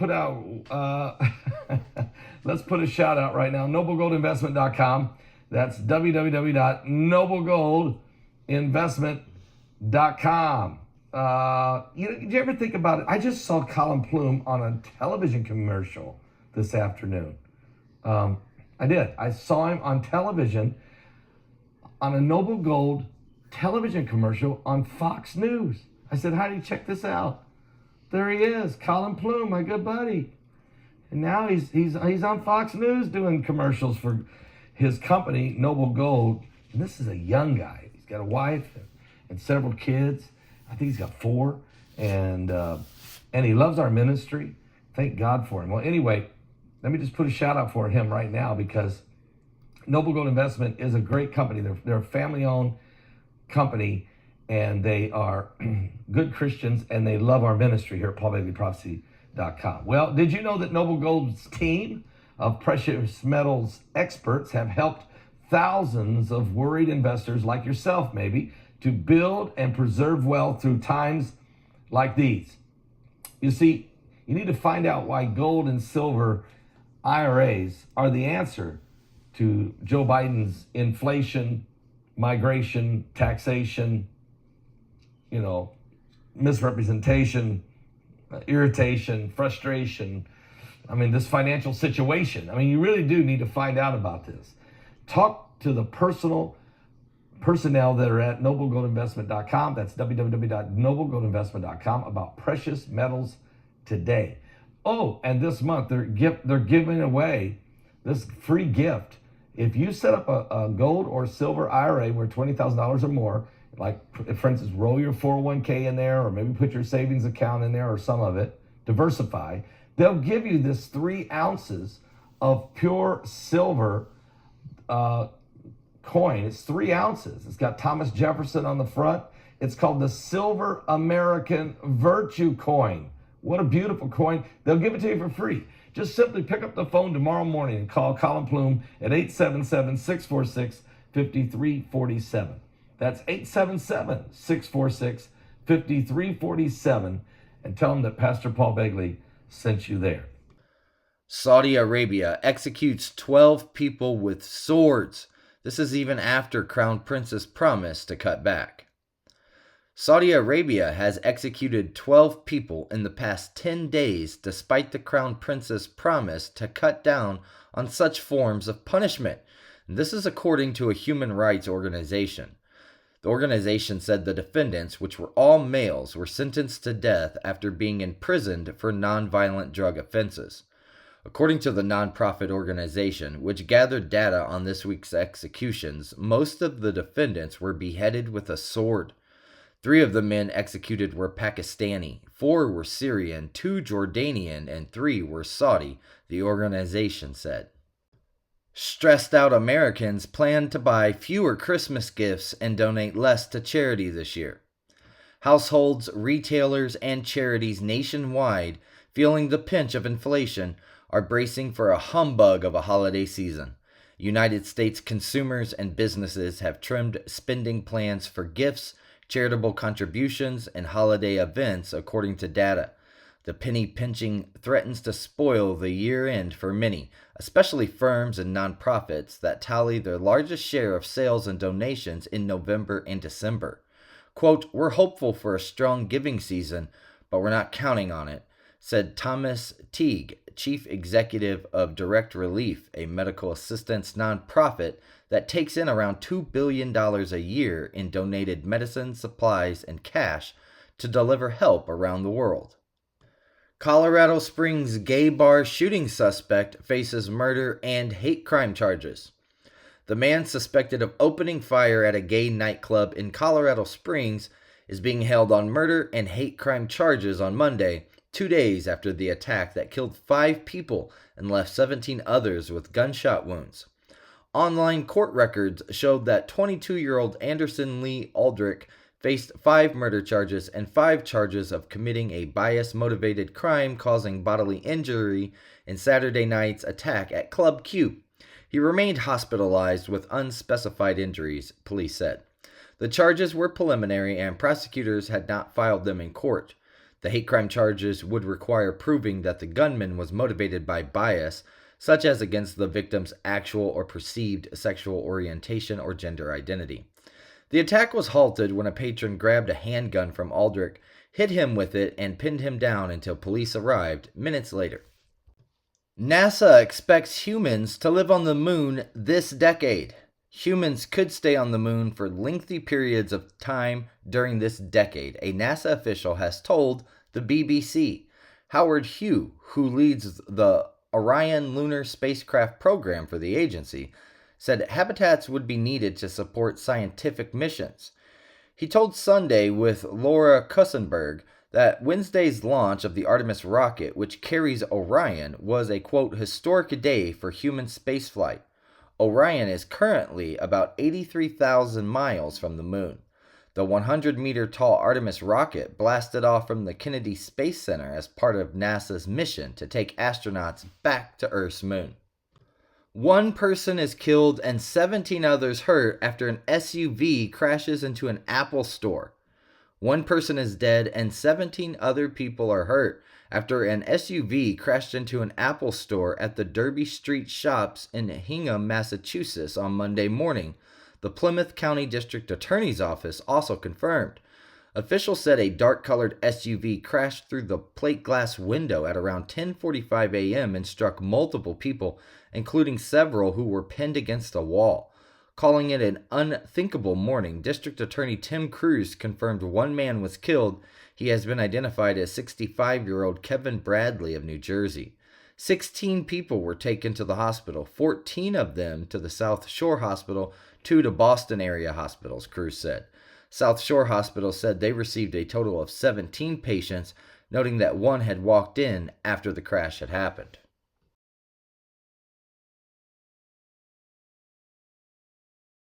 put out, let's put a shout out right now. NobleGoldInvestment.com. That's www.noblegoldinvestment.com. Did you ever think about it? I just saw Colin Plume on a television commercial this afternoon. I did. I saw him on television on a Noble Gold television commercial on Fox News. I said, Heidi, check this out. There he is, Colin Plume, my good buddy. And now he's on Fox News doing commercials for his company, Noble Gold. And this is a young guy. He's got a wife and several kids. I think he's got 4. And he loves our ministry. Thank God for him. Well, anyway, let me just put a shout out for him right now, because Noble Gold Investment is a great company. They're a family-owned company, and they are good Christians, and they love our ministry here at PaulBegleyProphecy.com. Well, did you know that Noble Gold's team of precious metals experts have helped thousands of worried investors like yourself, maybe, to build and preserve wealth through times like these? You see, you need to find out why gold and silver IRAs are the answer to Joe Biden's inflation, migration, taxation, misrepresentation, irritation, frustration. This financial situation. You really do need to find out about this. Talk to the personnel that are at NobleGoldInvestment.com. That's www.noblegoldinvestment.com about precious metals today. Oh, and this month they're giving away this free gift. If you set up a gold or silver IRA worth $20,000 or more, like, for instance, roll your 401k in there, or maybe put your savings account in there, or some of it, diversify, they'll give you this 3 ounces of pure silver coin. It's 3 ounces. It's got Thomas Jefferson on the front. It's called the Silver American Virtue Coin. What a beautiful coin. They'll give it to you for free. Just simply pick up the phone tomorrow morning and call Colin Plume at 877-646-5347. That's 877-646-5347, and tell them that Pastor Paul Begley sent you there. Saudi Arabia executes 12 people with swords. This is even after Crown Prince's promise to cut back. Saudi Arabia has executed 12 people in the past 10 days despite the Crown Prince's promise to cut down on such forms of punishment. This is according to a human rights organization. The organization said the defendants, which were all males, were sentenced to death after being imprisoned for nonviolent drug offenses. According to the nonprofit organization, which gathered data on this week's executions, most of the defendants were beheaded with a sword. 3 of the men executed were Pakistani, 4 were Syrian, 2 Jordanian, and 3 were Saudi, the organization said. Stressed out Americans plan to buy fewer Christmas gifts and donate less to charity this year. Households, retailers, and charities nationwide, feeling the pinch of inflation, are bracing for a humbug of a holiday season. United States consumers and businesses have trimmed spending plans for gifts, charitable contributions, and holiday events, according to data. The penny pinching threatens to spoil the year-end for many, especially firms and nonprofits that tally their largest share of sales and donations in November and December. Quote, "We're hopeful for a strong giving season, but we're not counting on it," said Thomas Teague, chief executive of Direct Relief, a medical assistance nonprofit that takes in around $2 billion a year in donated medicine, supplies, and cash to deliver help around the world. Colorado Springs gay bar shooting suspect faces murder and hate crime charges. The man suspected of opening fire at a gay nightclub in Colorado Springs is being held on murder and hate crime charges on Monday, 2 days after the attack that killed 5 people and left 17 others with gunshot wounds. Online court records showed that 22-year-old Anderson Lee Aldrich faced 5 murder charges and 5 charges of committing a bias-motivated crime causing bodily injury in Saturday night's attack at Club Q. He remained hospitalized with unspecified injuries, police said. The charges were preliminary and prosecutors had not filed them in court. The hate crime charges would require proving that the gunman was motivated by bias, such as against the victim's actual or perceived sexual orientation or gender identity. The attack was halted when a patron grabbed a handgun from Aldrich, hit him with it, and pinned him down until police arrived minutes later. NASA expects humans to live on the moon this decade. Humans could stay on the moon for lengthy periods of time during this decade, a NASA official has told the BBC. Howard Hugh, who leads the Orion lunar spacecraft program for the agency, said habitats would be needed to support scientific missions. He told Sunday with Laura Kussenberg that Wednesday's launch of the Artemis rocket, which carries Orion, was a, quote, historic day for human spaceflight. Orion is currently about 83,000 miles from the moon. The 100-meter-tall Artemis rocket blasted off from the Kennedy Space Center as part of NASA's mission to take astronauts back to Earth's moon. One person is killed and 17 others hurt after an SUV crashes into an Apple store. One person is dead and 17 other people are hurt after an SUV crashed into an Apple store at the Derby Street Shops in Hingham, Massachusetts on Monday morning, the Plymouth County District Attorney's Office also confirmed. Officials said a dark-colored SUV crashed through the plate glass window at around 10:45 a.m. and struck multiple people, including several who were pinned against a wall. Calling it an unthinkable morning, District Attorney Tim Cruz confirmed one man was killed. He has been identified as 65-year-old Kevin Bradley of New Jersey. 16 people were taken to the hospital, 14 of them to the South Shore Hospital, 2 to Boston area hospitals, Cruz said. South Shore Hospital said they received a total of 17 patients, noting that one had walked in after the crash had happened.